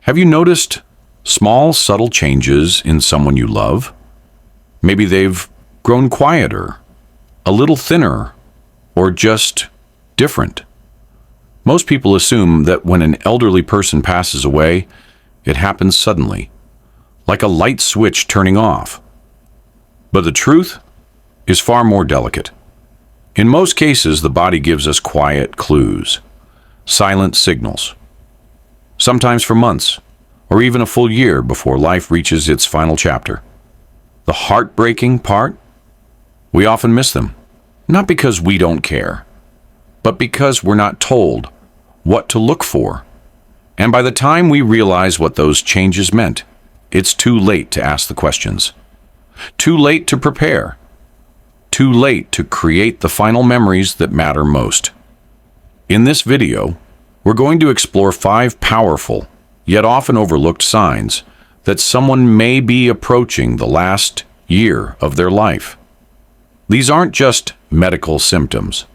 Have you noticed small, subtle changes in someone you love? Maybe they've grown quieter, a little thinner, or just different. Most people assume that when an elderly person passes away, it happens suddenly, like a light switch turning off. But the truth is far more delicate. In most cases, the body gives us quiet clues, silent signals, sometimes for months, or even a full year before life reaches its final chapter. The heartbreaking part? We often miss them, not because we don't care, but because we're not told what to look for. And by the time we realize what those changes meant, it's too late to ask the questions. Too late to prepare. Too late to create the final memories that matter most. In this video, we're going to explore 5 powerful, yet often overlooked signs that someone may be approaching the last year of their life. These aren't just medical symptoms.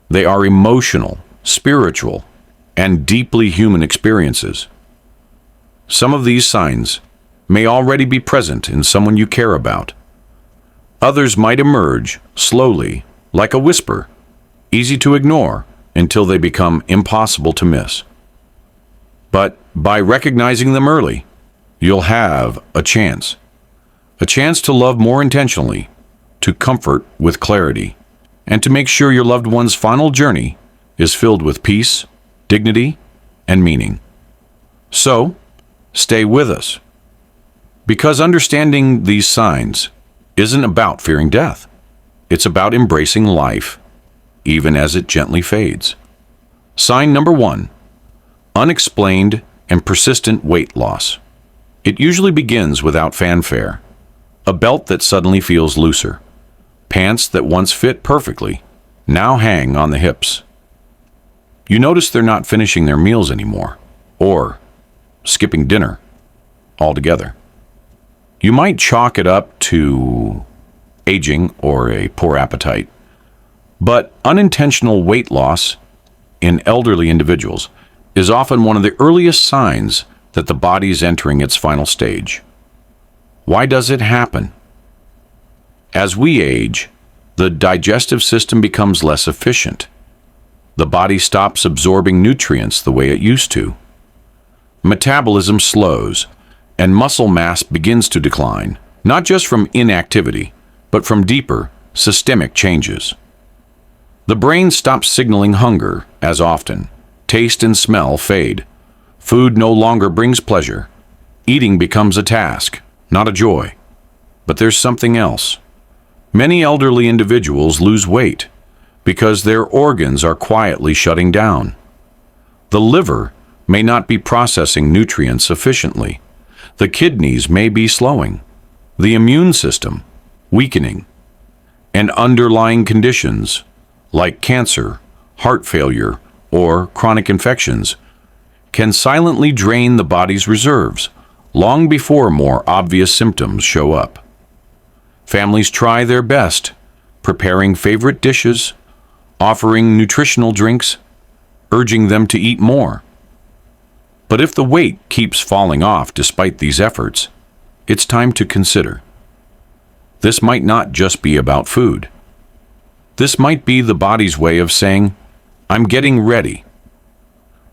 They are emotional, spiritual, and deeply human experiences. Some of these signs may already be present in someone you care about. Others might emerge slowly, like a whisper, easy to ignore until they become impossible to miss. But by recognizing them early, you'll have a chance to love more intentionally, to comfort with clarity, and to make sure your loved one's final journey is filled with peace, dignity, and meaning. So, stay with us. Because understanding these signs isn't about fearing death. It's about embracing life, even as it gently fades. Sign number 1, unexplained and persistent weight loss. It usually begins without fanfare. A belt that suddenly feels looser. Pants that once fit perfectly now hang on the hips. You notice they're not finishing their meals anymore, or skipping dinner altogether. You might chalk it up to aging or a poor appetite, but unintentional weight loss in elderly individuals is often one of the earliest signs that the body is entering its final stage. Why does it happen? As we age, the digestive system becomes less efficient. The body stops absorbing nutrients the way it used to. Metabolism slows, and muscle mass begins to decline, not just from inactivity, but from deeper, systemic changes. The brain stops signaling hunger as often. Taste and smell fade. Food no longer brings pleasure. Eating becomes a task, not a joy. But there's something else. Many elderly individuals lose weight because their organs are quietly shutting down. The liver may not be processing nutrients efficiently. The kidneys may be slowing. The immune system weakening. And underlying conditions like cancer, heart failure, or chronic infections can silently drain the body's reserves long before more obvious symptoms show up. Families try their best, preparing favorite dishes, offering nutritional drinks, urging them to eat more. But if the weight keeps falling off despite these efforts, it's time to consider. This might not just be about food. This might be the body's way of saying, "I'm getting ready."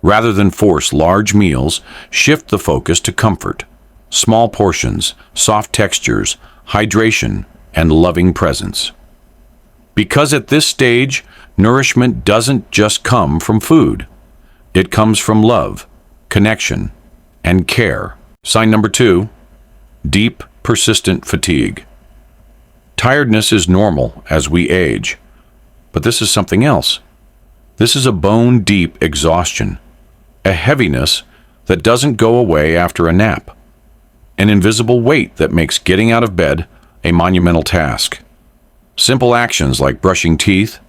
Rather than force large meals, shift the focus to comfort, small portions, soft textures, hydration, and loving presence. Because at this stage, nourishment doesn't just come from food. It comes from love, connection, and care. Sign number 2, deep, persistent fatigue. Tiredness is normal as we age, but this is something else. This is a bone-deep exhaustion, a heaviness that doesn't go away after a nap, an invisible weight that makes getting out of bed a monumental task. Simple actions like brushing teeth,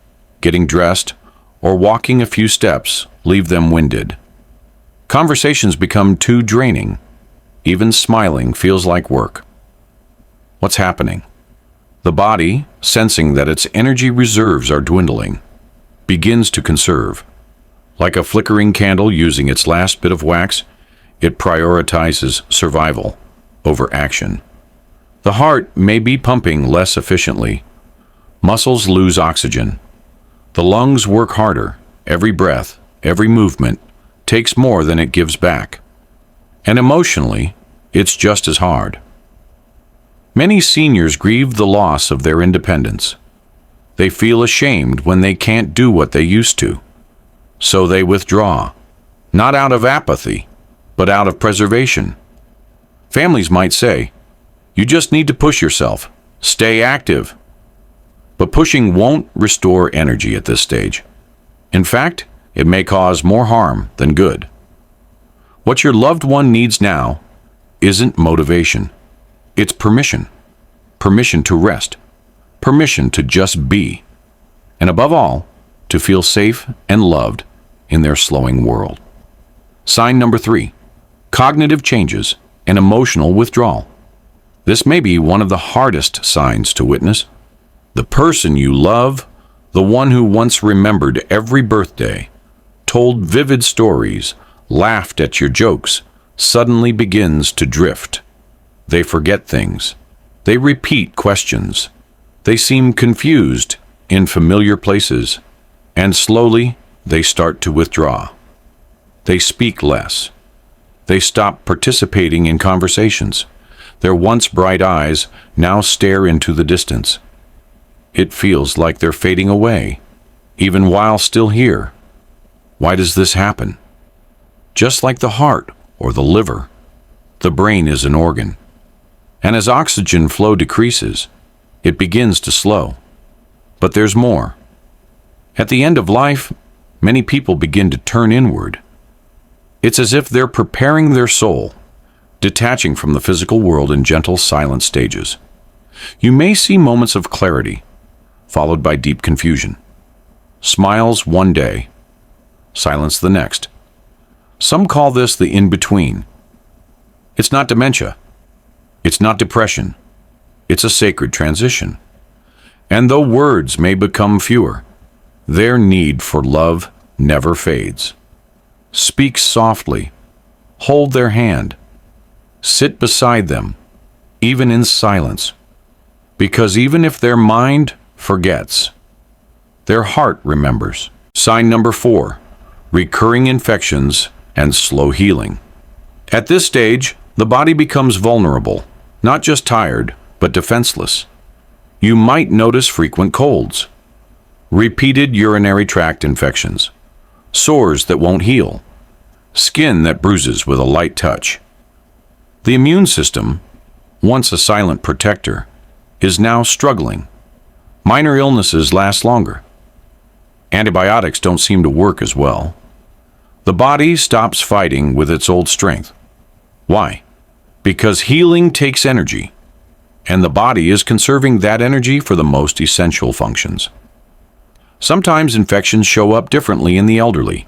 getting dressed, or walking a few steps leave them winded. Conversations become too draining. Even smiling feels like work. What's happening? The body, sensing that its energy reserves are dwindling, begins to conserve. Like a flickering candle using its last bit of wax, It prioritizes survival over action. The heart may be pumping less efficiently. Muscles lose oxygen. The lungs work harder. Every breath, every movement takes more than it gives back. And emotionally, it's just as hard. Many seniors grieve the loss of their independence. They feel ashamed when they can't do what they used to. So they withdraw, not out of apathy, but out of preservation. Families might say, "You just need to push yourself. Stay active." But pushing won't restore energy at this stage. In fact, it may cause more harm than good. What your loved one needs now isn't motivation. It's permission. Permission to rest. Permission to just be. And above all, to feel safe and loved in their slowing world. Sign number 3, cognitive changes and emotional withdrawal. This may be one of the hardest signs to witness. The person you love, the one who once remembered every birthday, told vivid stories, laughed at your jokes, suddenly begins to drift. They forget things. They repeat questions. They seem confused in familiar places, and slowly they start to withdraw. They speak less. They stop participating in conversations. Their once bright eyes now stare into the distance. It feels like they're fading away, even while still here. Why does this happen? Just like the heart or the liver, the brain is an organ. And as oxygen flow decreases, it begins to slow. But there's more. At the end of life, many people begin to turn inward. It's as if they're preparing their soul, detaching from the physical world in gentle, silent stages. You may see moments of clarity, followed by deep confusion. Smiles one day, silence the next. Some call this the in-between. It's not dementia. It's not depression. It's a sacred transition. And though words may become fewer, their need for love never fades. Speak softly. Hold their hand. Sit beside them, even in silence. Because even if their mind forgets, their heart remembers. Sign number 4, recurring infections and slow healing. At this stage, the body becomes vulnerable, not just tired, but defenseless. You might notice frequent colds, repeated urinary tract infections, sores that won't heal, skin that bruises with a light touch. The immune system, once a silent protector, is now struggling. Minor illnesses last longer. Antibiotics don't seem to work as well. The body stops fighting with its old strength. Why? Because healing takes energy, and the body is conserving that energy for the most essential functions. Sometimes infections show up differently in the elderly.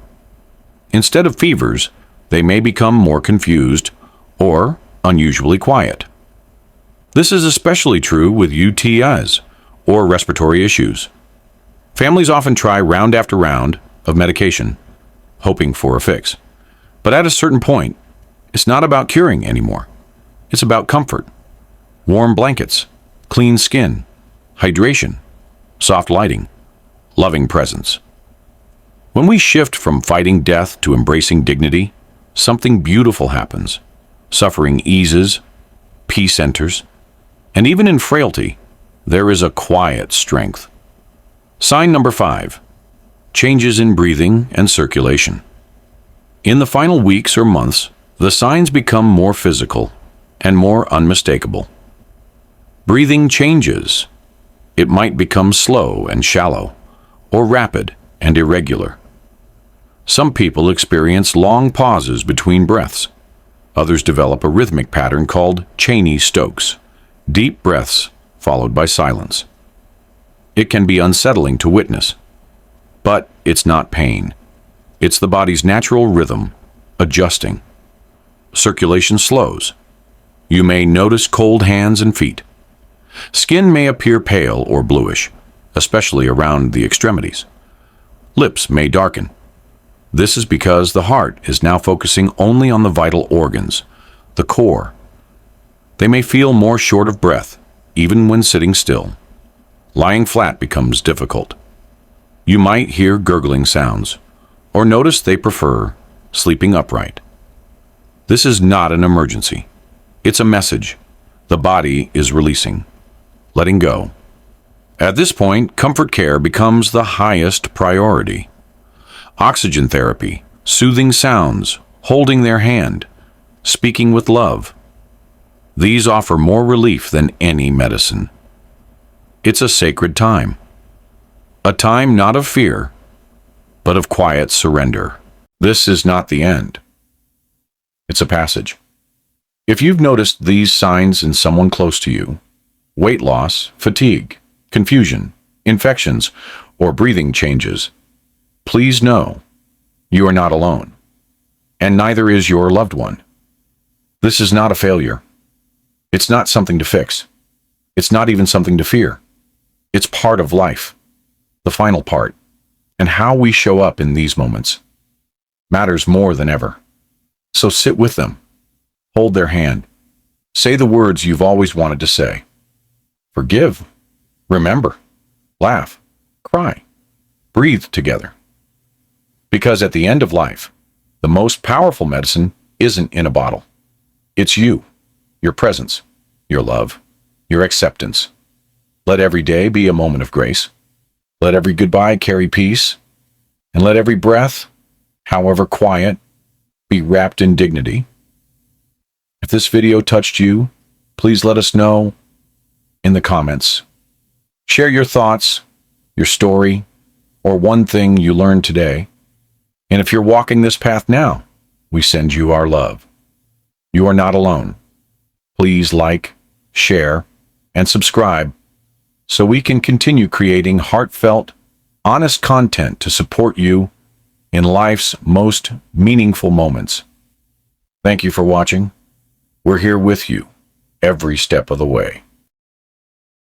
Instead of fevers, they may become more confused or unusually quiet. This is especially true with UTIs, or respiratory issues. Families often try round after round of medication, hoping for a fix. But at a certain point, it's not about curing anymore. It's about comfort, warm blankets, clean skin, hydration, soft lighting, loving presence. When we shift from fighting death to embracing dignity, something beautiful happens. Suffering eases, peace enters, and even in frailty, there is a quiet strength. Sign number 5, changes in breathing and circulation. In the final weeks or months, the signs become more physical and more unmistakable. Breathing changes. It might become slow and shallow, or rapid and irregular. Some people experience long pauses between breaths. Others develop a rhythmic pattern called Cheney-Stokes, deep breaths followed by silence. It can be unsettling to witness, but it's not pain. It's the body's natural rhythm, adjusting. Circulation slows. You may notice cold hands and feet. Skin may appear pale or bluish, especially around the extremities. Lips may darken. This is because the heart is now focusing only on the vital organs, the core. They may feel more short of breath, even when sitting still. Lying flat becomes difficult. You might hear gurgling sounds, or notice they prefer sleeping upright. This is not an emergency. It's a message. The body is releasing, letting go. At this point, comfort care becomes the highest priority. Oxygen therapy, soothing sounds, holding their hand, speaking with love. These offer more relief than any medicine. It's a sacred time. A time not of fear, but of quiet surrender. This is not the end. It's a passage. If you've noticed these signs in someone close to you, weight loss, fatigue, confusion, infections, or breathing changes, please know you are not alone, and neither is your loved one. This is not a failure. It's not something to fix. It's not even something to fear. It's part of life, the final part, and how we show up in these moments matters more than ever. So sit with them, hold their hand, say the words you've always wanted to say. Forgive, remember, laugh, cry, breathe together. Because at the end of life, the most powerful medicine isn't in a bottle. It's you, your presence, your love, your acceptance. Let every day be a moment of grace. Let every goodbye carry peace. And let every breath, however quiet, be wrapped in dignity. If this video touched you, please let us know in the comments. Share your thoughts, your story, or one thing you learned today. And if you're walking this path now, we send you our love. You are not alone. Please like, share, and subscribe so we can continue creating heartfelt, honest content to support you in life's most meaningful moments. Thank you for watching. We're here with you every step of the way.